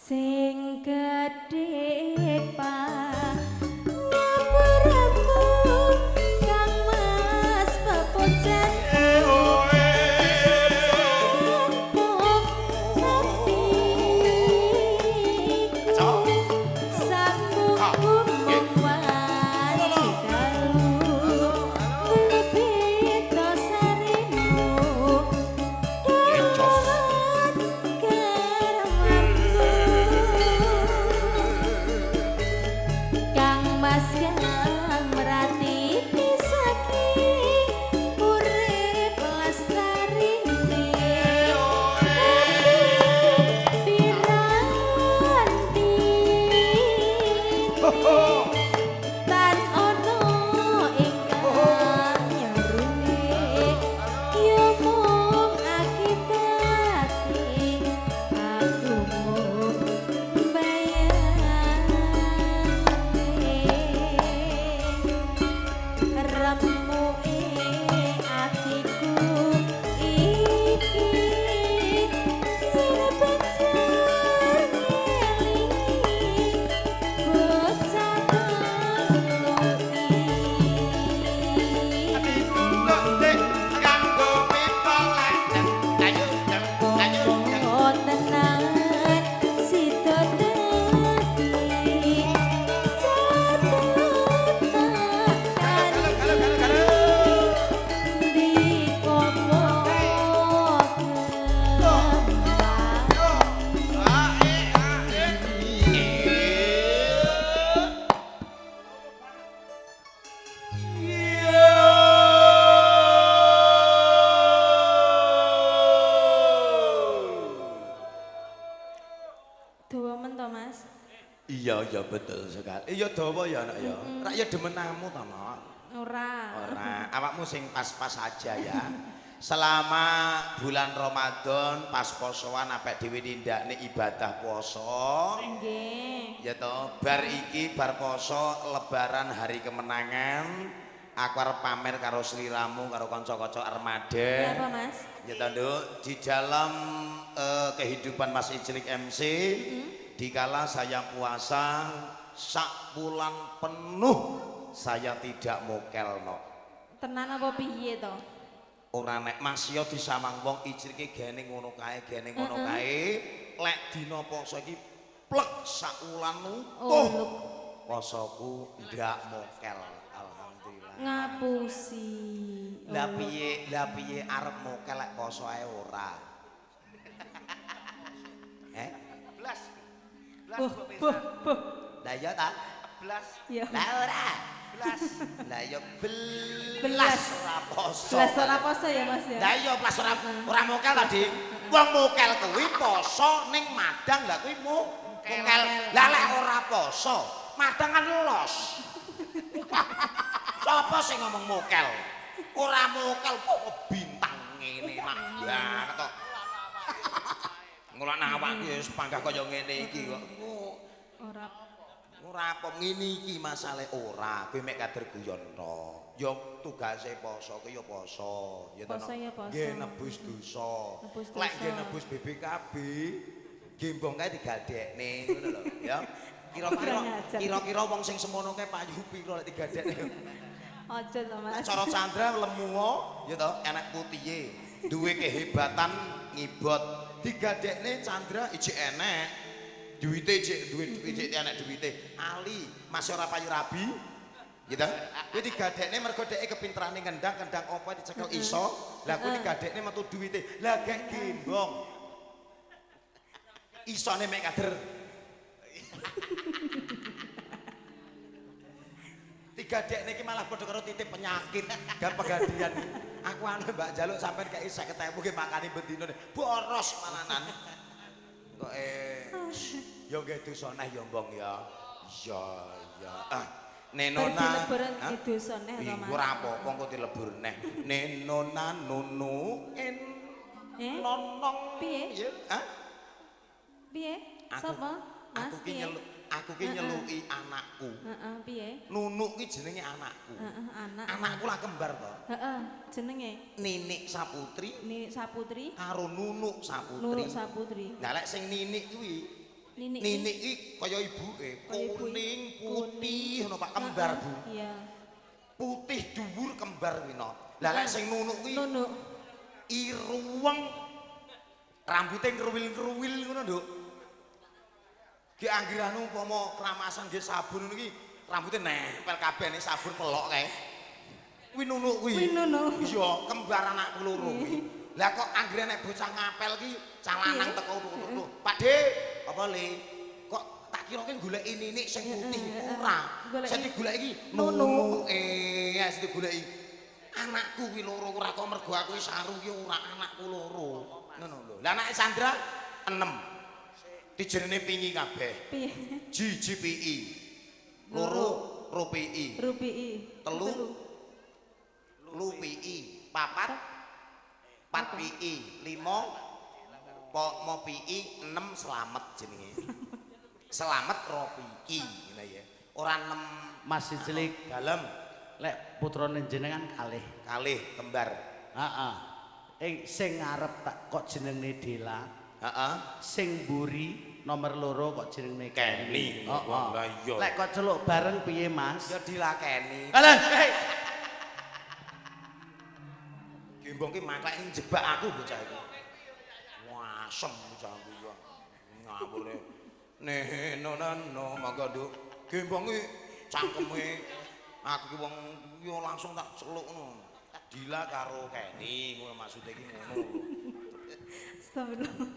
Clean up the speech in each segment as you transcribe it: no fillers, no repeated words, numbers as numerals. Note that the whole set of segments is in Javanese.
sing gedhe ngapuramu Kang Mas pepocan Iya betul sekali. Iya dawa ya anak ya. Rak ya demenamu ta, Mak? Ora. Awakmu sing pas-pas aja ya. Selama bulan Ramadan pas posoan apik dhewe nindakne ibadah poso. Nggih. Ya toh, bar iki bar poso lebaran hari kemenangan. Aku arep pamer karo sliramu karo kanca-kanca armada. Iya apa, Mas? Ya toh, Nduk, di dalam kehidupan Mas Ijlik MC dikala saya puasa sak bulan penuh saya tidak mokelno. Tenan apa piye to? Ora nek masya disamang wong ijrike gene ngono kae, gene ngono kae. Lek dina poso iki plek sak wulan utuh. Posoku ndak mokel. Alhamdulillah. Ngapusi. Lah piye arep mokel lek poso ae ora. Blas. Lah ya ta? Blas. Lah ora. Blas. Lah ya belas ora poso. Belas ora poso ya Mas ya. Lah iya blas ora mokel tadi. Wong mokel kuwi poso ning madang lah kuwi mokel. Lah lek ora poso, madang kan los. Sapa sing ngomong mokel? Ora mokel kok bintang ngene mak banget kok. Ngulak awak iki wis panggah kaya ngene iki kok. Ora apa ngene iki masalahe ora, kowe mek kader guyon tok. Ya tugase poso ku ya poso, ya to. Nggih nebus dosa. Lek nggih nebus BPKB, gembong kae digadekne ngono lho, ya. Kira-kira wong sing semono kae payu pira lek digadekne. Aja to Mas. Cara Chandra lemu ya to, enek putihe, duwe kehebatan ngibot. Digadekne Chandra ijik enek. Duwite ijik enek duwite. Ali, Mas ora payu rabi. Gitu. Kuwi digadekne mergo dheke kepinterane kendang apa dicekel iso. Lah kuwi digadekne metu duwite. Lah gek gembong. Isone mek kader. Digadekne iki malah padha karo titip penyakit, gak pegadian. Aku anu Mbak Jaluk sampean kei 50.000 nggih makani bendina boros mananan. Kok yo nggih dosa neh yo mbong ya. Iya. Nenona dosa neh to Mas. Ora apa-apa engko dilebur neh. Nenona nunu nonong piye? Hah? Piye? Sapa? Mas piye? Aku ki nyeluki anakku. Heeh, piye? Nunuk ki jenenge anakku. Heeh, anak. Anakku lah kembar to. Heeh, jenenge Ninik Saputri. Ninik Saputri Karo Nunuk Saputri. Nunuk Saputri. Lah lek sing Ninik kuwi Nini iki kaya ibuke, kuning, putih ngono Pak, kembar Bu. Iya. Putih dhuwur kembar kuwi no. Lah lek sing nunuk kuwi Nunuk. iruweng rambute ngruwil-ngruwil ngono, Nduk. Ki anggere anu umpama kramasan nggih sabun ngono iki rambute nempel kabeh ning sabun pelok kae. Kuwi nunuk kuwi. Kuwi nunuk. Iya, kembar anakku loro kuwi. Lah kok anggere nek bocah ngapel ki calanang teko turu. Pak De, apa le? Kok tak kira ki goleki ninik sing putih ora. Sing digoleki iki nunuke, sing digoleki anakku kuwi loro ora kok mergo aku wis saru ki ora anakku loro. Ngono lho. Lah anake Sandra 6. Dijenenge pingi kabeh. Piye? Jiji PI. Loro RPI. Rupi. Telu lu PI. Papat 4 PI. 5 mo PI 6 selamat jenenge. Selamat RPI ngene ya. Ora 6 masih cilik dalem. lek putrane jenengan kalih kembar. Heeh. Sing ngarep tak kok jenenge Dela. Heeh. Sing mburi nomor 2 kok jenenge Kenny. Lah iya. Lek kok celuk bareng piye Mas? Ya dilakeni. Alah. Gembong ki maklek njebak aku bocah iki. Wasem bocah iki ya. Ngawure. No mangga Nduk. Gembong ki cangkeme aku ki wong yo langsung tak celuk ngono. Dila karo Kenny ngono maksude iki ngono lho. Astagfirullah.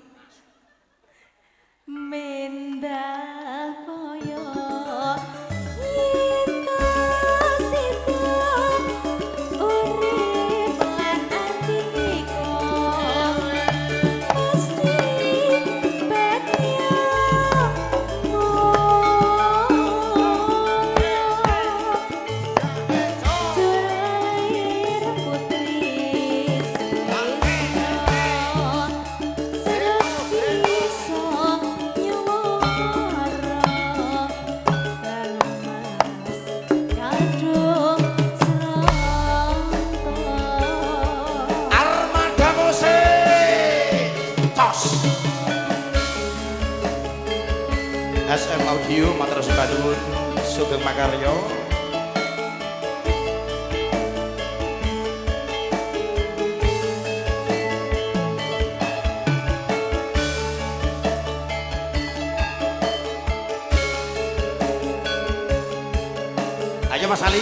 Mendah koyo SM Audio matur sembadun Sugeng Makarya. Ayo Mas Ali.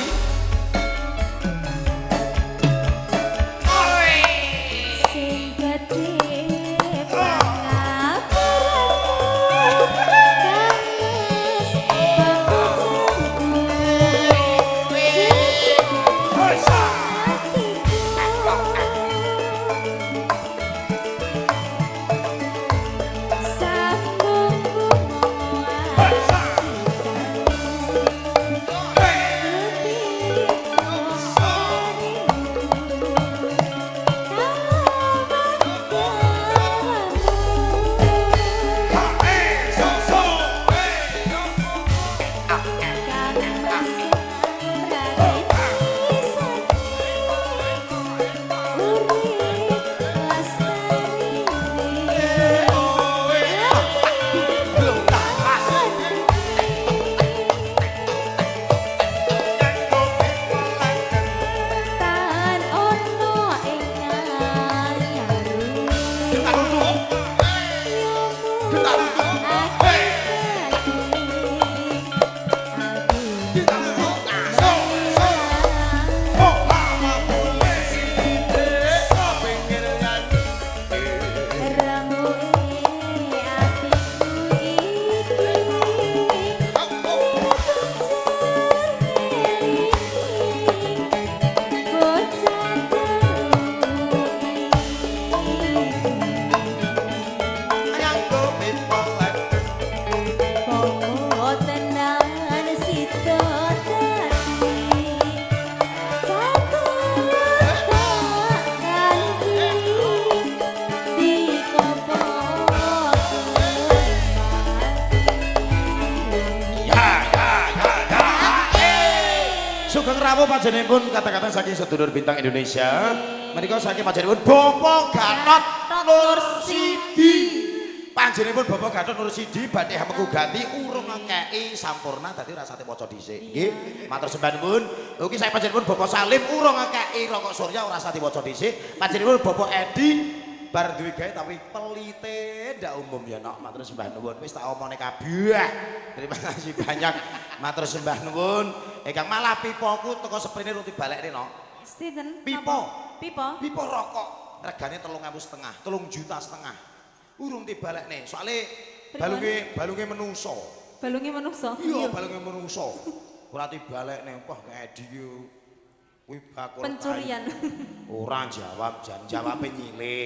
Sugeng rawuh panjenenganipun kata-kata saking sedulur bintang Indonesia. Menika saking panjenenganipun Bapak Gatot Nur Sidi. panjenenganipun Bapak Gatot Nursidi badhe hamengku ganti urung ngekeki sampurna dadi rasate waca dhisik. Nggih, matur sembah nuwun. Ugi saya panjenenganipun Bapak Salim urung ngekeki rokok Surya ora rasate waca dhisik. Panjenenganipun Bapak Edi bar duwe gawe tapi pelite ndak umum ya nok. Matur sembah nuwun. Wis tak omone kabeh. Terima kasih banyak. Matur sembah nuwun. Kang malah pipoku teko sprene roti balekne nok. Sinten? Pipo. Pipo? Pipo rokok. Regane 3.500, 3 juta setengah. Urung dibalekne. Soale balunge menungso. Balunge manungsa. Iya, balunge menungso. Ora dibalekne. Wah, Edi ki kuwi bakul. Pencurian. Ora jawab, jawabe nyile.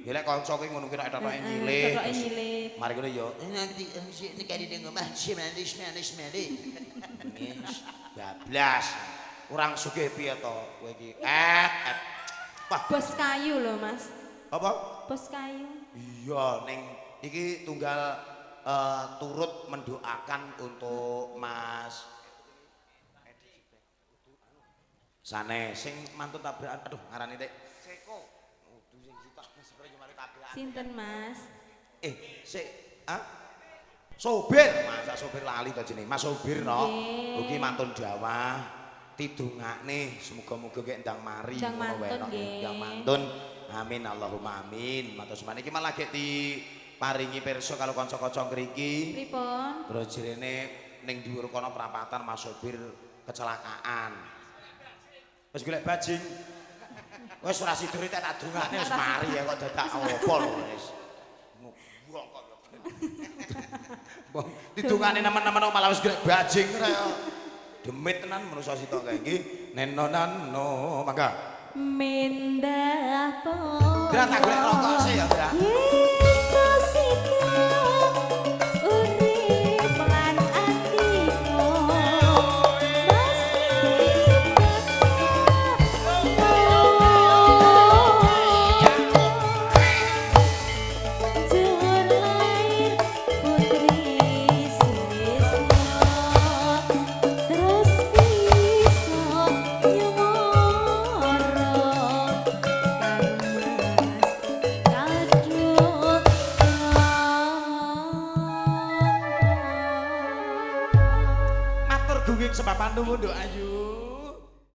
Ya lek kanca kuwi ngono ki nek totoke nyile. Totoke nyile. Mari ngono ya. Nanti sik nek ning omah manis. Bablas. Orang sugih piye to kowe iki? Wah, Bos kayu lho, Mas. apa? Bos kayu. Iya, ning iki tunggal turut mendoakan untuk Mas Sanes sing mantun tabrakan. Aduh, ngarani Tek. Seko. Kudu sing juta sepre mari tabrakan. Sinten, Mas? Sik, Sobir, masa Sobir lali to jenenge. Mas Sobir no. Ugi mantun Jawa. Tidungakne semoga-moga kek ndang mari Ndang mantun nggih. Ndang mantun. Amin Allahumma amin. Matur semana iki malah gek diparingi pirsa kalau kanca-kanca ngriki. Pripun? Brojrene ning dhuwur kono prapatan Mas Sobir kecelakaan. Wis golek bajing. Wis ora sidur tak dungakne wis mari ya kok dadak apa lho wis. Nguwong kok. Didungane nemen-nemen kok malah wis golek bajing ora ya. Demit tenan manusa sitok kae iki. Nenonano mangga. Mendah po. Dra tak golek rokok sih ya, Dra. Sepapan nuwun Nduk Ayu.